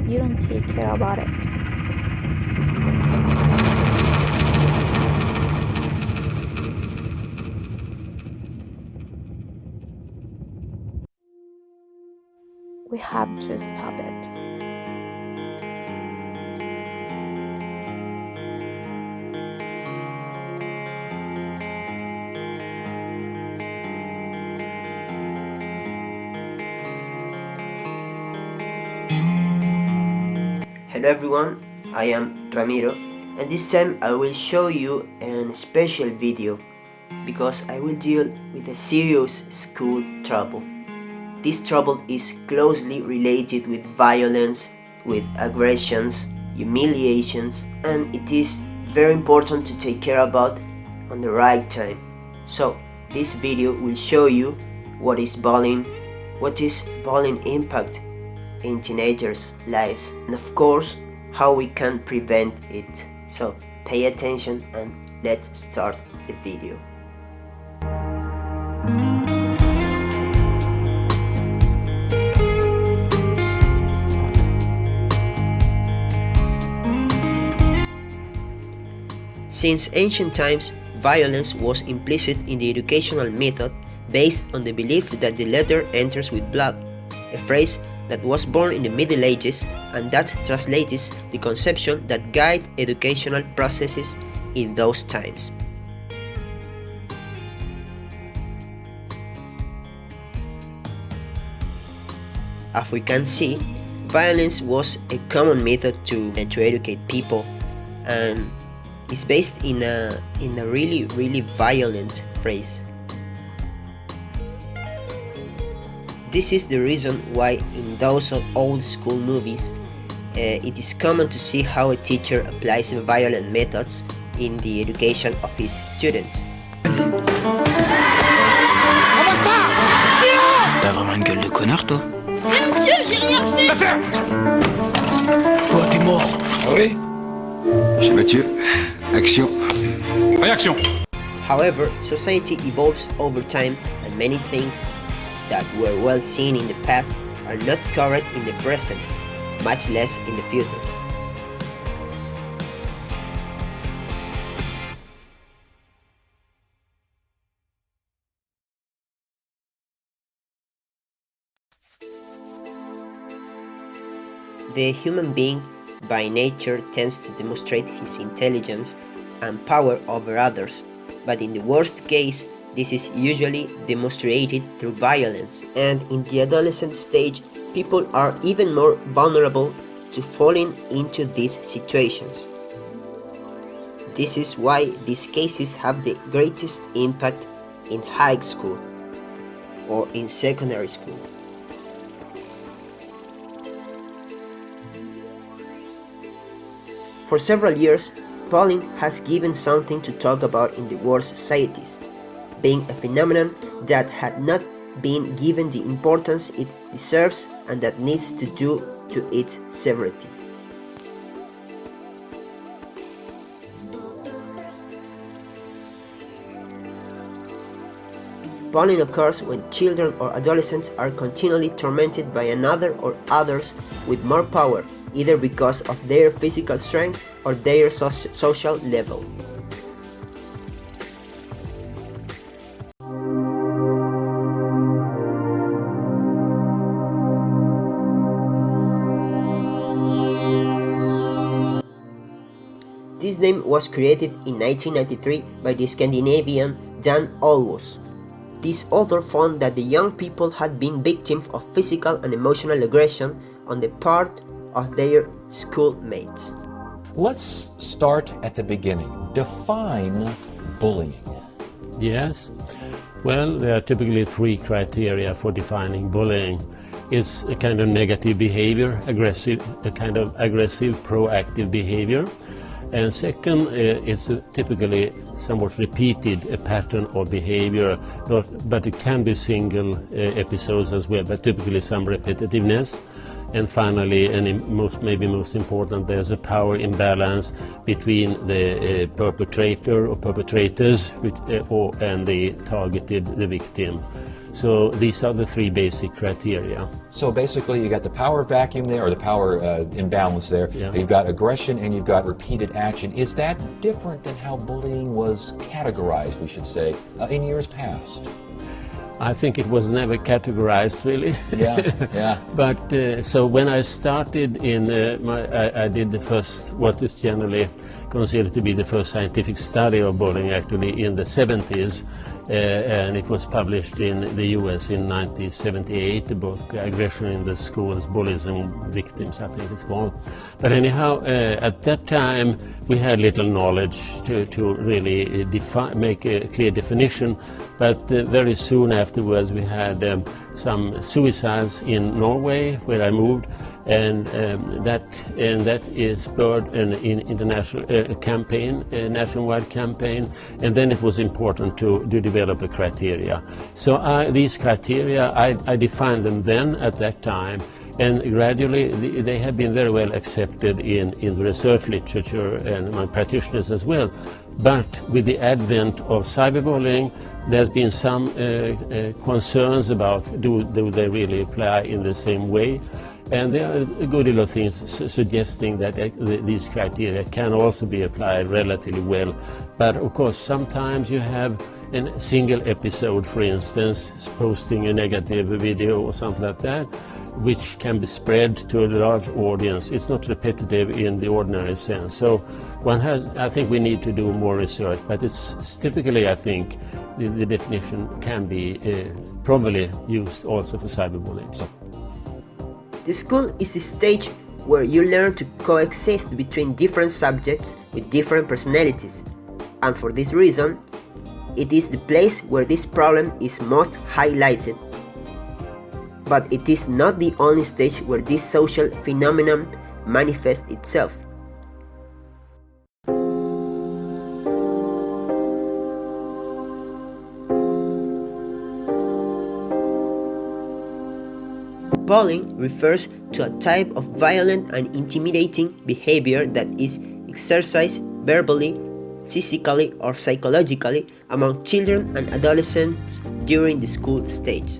you don't take care about it. We have to stop it. Hello everyone, I am Ramiro, and this time I will show you a special video because I will deal with a serious school trouble. This trouble is closely related with violence, with aggressions, humiliations, and it is very important to take care about on the right time. So this video will show you what is bullying impact in teenagers' lives, and of course how we can prevent it. So pay attention and let's start the video. Since ancient times, violence was implicit in the educational method based on the belief that the letter enters with blood, a phrase that was born in the Middle Ages and that translates the conception that guide educational processes in those times. As we can see, violence was a common method to educate people, and it's based in a really violent phrase. This is the reason why in those old school movies it is common to see how a teacher applies violent methods in the education of his students. T'as vraiment une gueule de connard, toi? Mais monsieur, j'ai rien fait! Toi, t'es mort! Oui. Monsieur Mathieu, action. Réaction! However, society evolves over time and many things that were well seen in the past are not correct in the present, much less in the future. The human being by nature tends to demonstrate his intelligence and power over others, but in the worst case, this is usually demonstrated through violence, and in the adolescent stage, people are even more vulnerable to falling into these situations. This is why these cases have the greatest impact in high school or in secondary school. For several years, bullying has given something to talk about in the world societies, being a phenomenon that had not been given the importance it deserves and that needs to due to its severity. Bullying occurs when children or adolescents are continually tormented by another or others with more power, either because of their physical strength or their social level. This name was created in 1993 by the Scandinavian Dan Olweus. This author found that the young people had been victims of physical and emotional aggression on the part of their schoolmates. Let's start at the beginning. Define bullying. Yes. Well, there are typically three criteria for defining bullying. It's a kind of negative behavior, a kind of aggressive, proactive behavior. And second, it's typically somewhat repeated a pattern of behavior, but it can be single episodes as well, but typically some repetitiveness. And finally, and maybe most important, there's a power imbalance between the perpetrator or perpetrators and the targeted, the victim. So these are the three basic criteria. So basically, you got the power vacuum there, or the power imbalance there. Yeah. You've got aggression and you've got repeated action. Is that different than how bullying was categorized, we should say, in years past? I think it was never categorized really. Yeah. But so when I started I did the first, what is generally considered to be the first scientific study of bullying actually in the 70s. And it was published in the US in 1978, the book Aggression in the Schools, Bullying Victims, I think it's called. But anyhow, at that time we had little knowledge to really make a clear definition. But very soon afterwards we had some suicides in Norway, where I moved, and that spurred an international campaign, a nationwide campaign, and then it was important to develop a criteria. So these criteria, I defined them then at that time, and gradually they have been very well accepted in the research literature and among practitioners as well. But with the advent of cyberbullying, there's been some concerns about do they really apply in the same way. And there are a good deal of things suggesting that these criteria can also be applied relatively well. But of course, sometimes you have a single episode, for instance, posting a negative video or something like that, which can be spread to a large audience. It's not repetitive in the ordinary sense. So I think we need to do more research, but it's typically, I think, the definition can be probably used also for cyberbullying. So. The school is a stage where you learn to coexist between different subjects with different personalities, and for this reason, it is the place where this problem is most highlighted. But it is not the only stage where this social phenomenon manifests itself. Bullying refers to a type of violent and intimidating behavior that is exercised verbally, physically, or psychologically among children and adolescents during the school stage.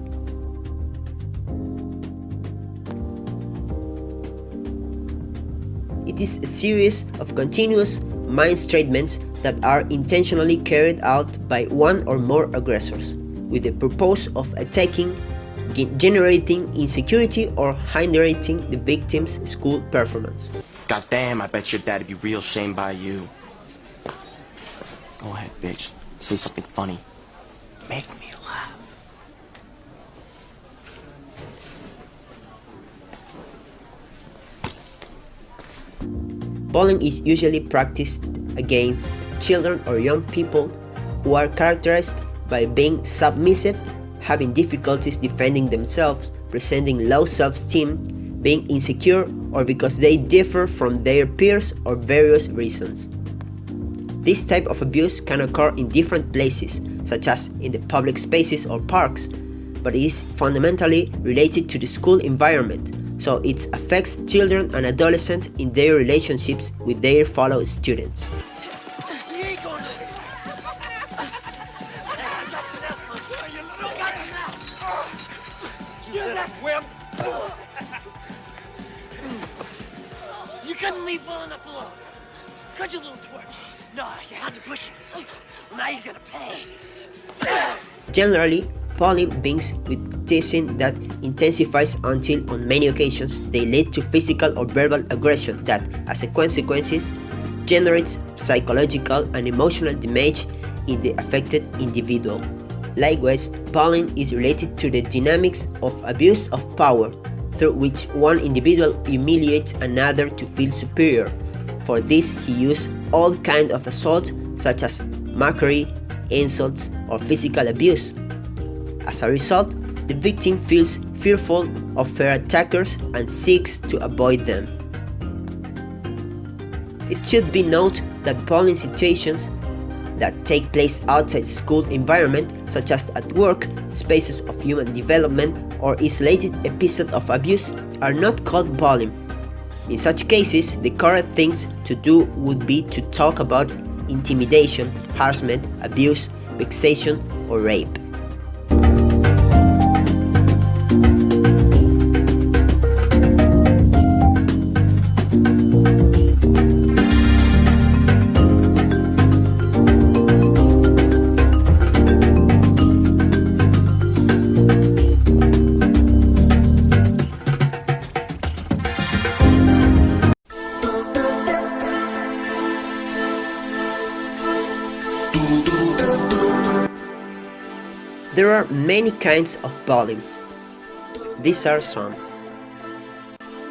It is a series of continuous mind statements that are intentionally carried out by one or more aggressors, with the purpose of attacking, generating insecurity, or hindering the victim's school performance. God damn, I bet your dad'd be real shamed by you. Go ahead, bitch. Say something funny. Make me laugh. Bullying is usually practiced against children or young people who are characterized by being submissive, having difficulties defending themselves, presenting low self-esteem, being insecure, or because they differ from their peers or various reasons. This type of abuse can occur in different places, such as in the public spaces or parks, but it is fundamentally related to the school environment, so it affects children and adolescents in their relationships with their fellow students. You couldn't leave well enough alone. Could you, little twerp? No, you had to push it. Well, now you're gonna pay. Generally, bullying begins with teasing that intensifies until, on many occasions, they lead to physical or verbal aggression that, as a consequence, generates psychological and emotional damage in the affected individual. Likewise, bullying is related to the dynamics of abuse of power, through which one individual humiliates another to feel superior. For this, he uses all kinds of assault, such as mockery, insults, or physical abuse. As a result, the victim feels fearful of her attackers and seeks to avoid them. It should be noted that bullying situations that take place outside school environment, such as at work, spaces of human development, or isolated episodes of abuse, are not called bullying. In such cases, the correct thing to do would be to talk about intimidation, harassment, abuse, vexation, or rape. There are many kinds of bullying. These are some.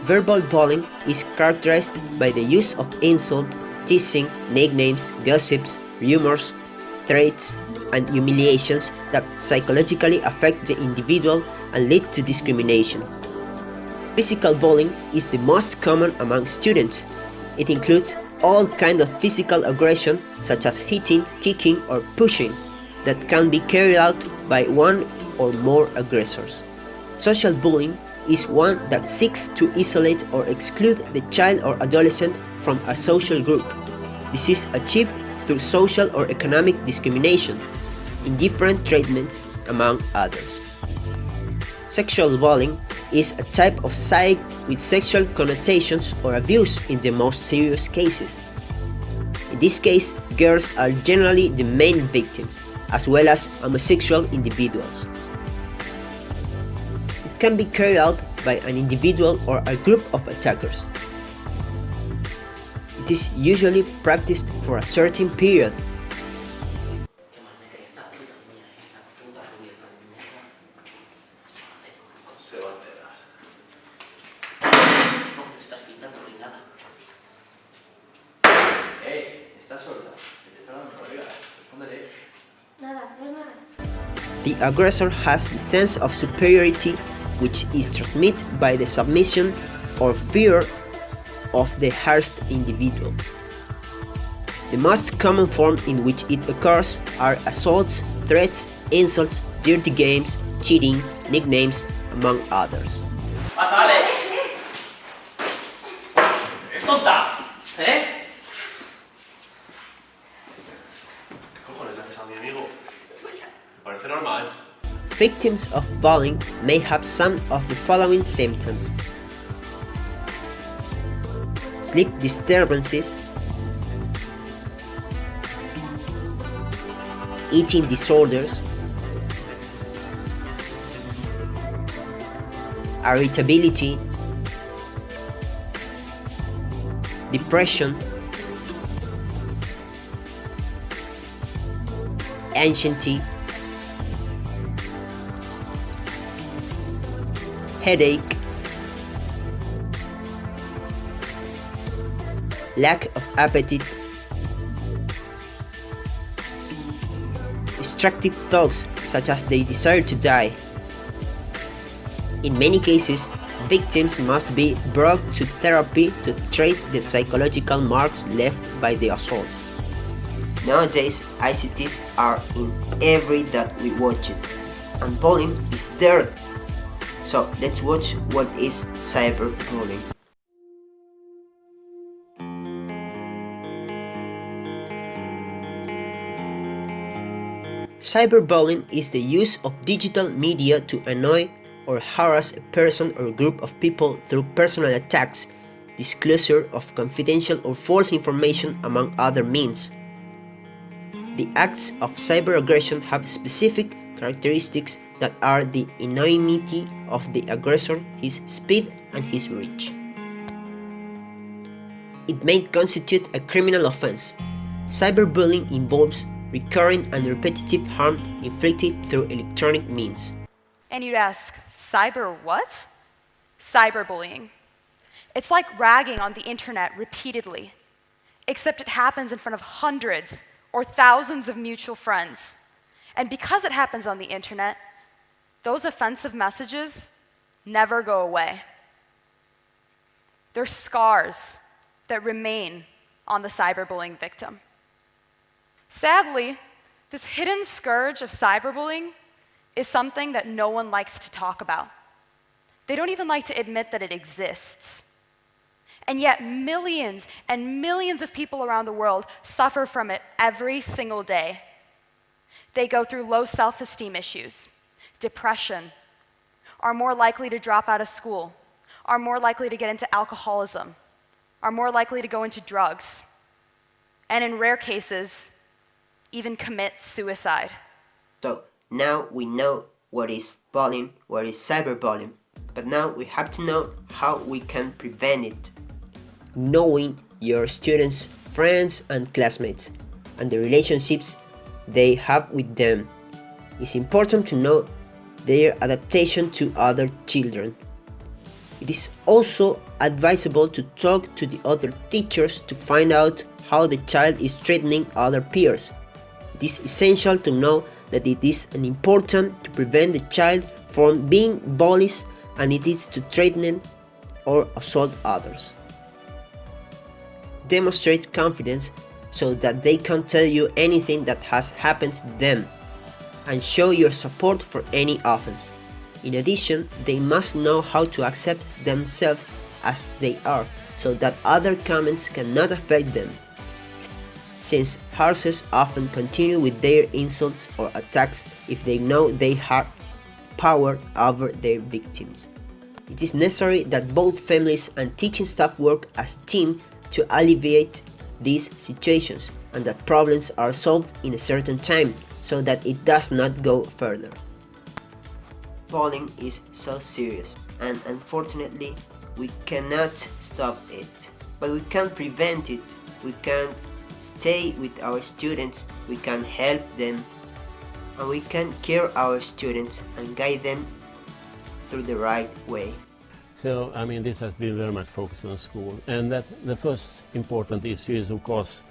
Verbal bullying is characterized by the use of insult, teasing, nicknames, gossips, rumors, threats, and humiliations that psychologically affect the individual and lead to discrimination. Physical bullying is the most common among students. It includes all kinds of physical aggression such as hitting, kicking, or pushing that can be carried out by one or more aggressors. Social bullying is one that seeks to isolate or exclude the child or adolescent from a social group. This is achieved through social or economic discrimination, indifferent treatments, among others. Sexual bullying is a type of psyche with sexual connotations or abuse in the most serious cases. In this case, girls are generally the main victims, as well as homosexual individuals. It can be carried out by an individual or a group of attackers. It is usually practiced for a certain period. The aggressor has the sense of superiority, which is transmitted by the submission or fear of the harassed individual. The most common form in which it occurs are assaults, threats, insults, dirty games, cheating, nicknames, among others. ¡Pásale! ¡Es tonta! ¿Eh? ¿Qué cojones le haces a mi amigo? Me parece normal. Victims of bullying may have some of the following symptoms: sleep disturbances, eating disorders, irritability, depression, anxiety, headache, lack of appetite, destructive thoughts such as they desire to die. In many cases, victims must be brought to therapy to treat the psychological marks left by the assault. Nowadays, ICTs are in every that we watch it, and bullying is there. So let's watch what is cyberbullying. Cyberbullying is the use of digital media to annoy or harass a person or group of people through personal attacks, disclosure of confidential or false information, among other means. The acts of cyberaggression have specific characteristics that are the anonymity of the aggressor, his speed, and his reach. It may constitute a criminal offense. Cyberbullying involves recurring and repetitive harm inflicted through electronic means. And you'd ask, cyber what? Cyberbullying. It's like ragging on the internet repeatedly, except it happens in front of hundreds or thousands of mutual friends. And because it happens on the internet, those offensive messages never go away. They're scars that remain on the cyberbullying victim. Sadly, this hidden scourge of cyberbullying is something that no one likes to talk about. They don't even like to admit that it exists. And yet millions and millions of people around the world suffer from it every single day. They go through low self-esteem issues, depression, are more likely to drop out of school, are more likely to get into alcoholism, are more likely to go into drugs, and in rare cases, even commit suicide. So now we know what is bullying, what is cyberbullying, but now we have to know how we can prevent it. Knowing your students, friends, and classmates, and the relationships they have with them. It's important to know their adaptation to other children. It is also advisable to talk to the other teachers to find out how the child is treating other peers. It is essential to know that it is important to prevent the child from being bullied, and it is to threaten or assault others. Demonstrate confidence so that they can tell you anything that has happened to them, and show your support for any offense. In addition, they must know how to accept themselves as they are, so that other comments cannot affect them, since harsers often continue with their insults or attacks if they know they have power over their victims. It is necessary that both families and teaching staff work as a team to alleviate these situations, and that problems are solved in a certain time so that it does not go further. Bullying is so serious, and unfortunately we cannot stop it, but we can prevent it. We can stay with our students, we can help them, and we can care our students and guide them through the right way. So, I mean, this has been very much focused on school, and that's the first important issue is, of course,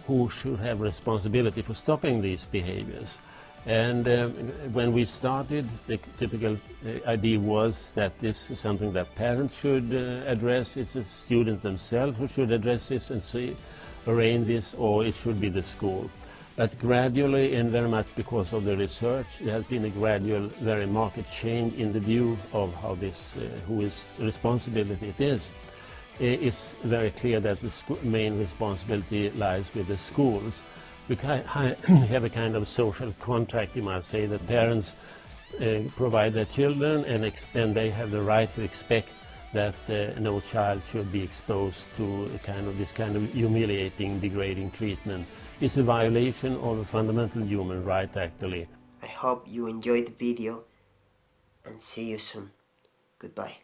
who should have responsibility for stopping these behaviors. And when we started, the typical idea was that this is something that parents should address. It's the students themselves who should address this and arrange this, or it should be the school. But gradually, and very much because of the research, there has been a gradual, very marked change in the view of how this, whose responsibility it is. It's very clear that the main responsibility lies with the schools. We have a kind of social contract, you might say, that parents provide their children, and they have the right to expect that no child should be exposed to this kind of humiliating, degrading treatment. It's a violation of a fundamental human right, actually. I hope you enjoyed the video, and see you soon. Goodbye.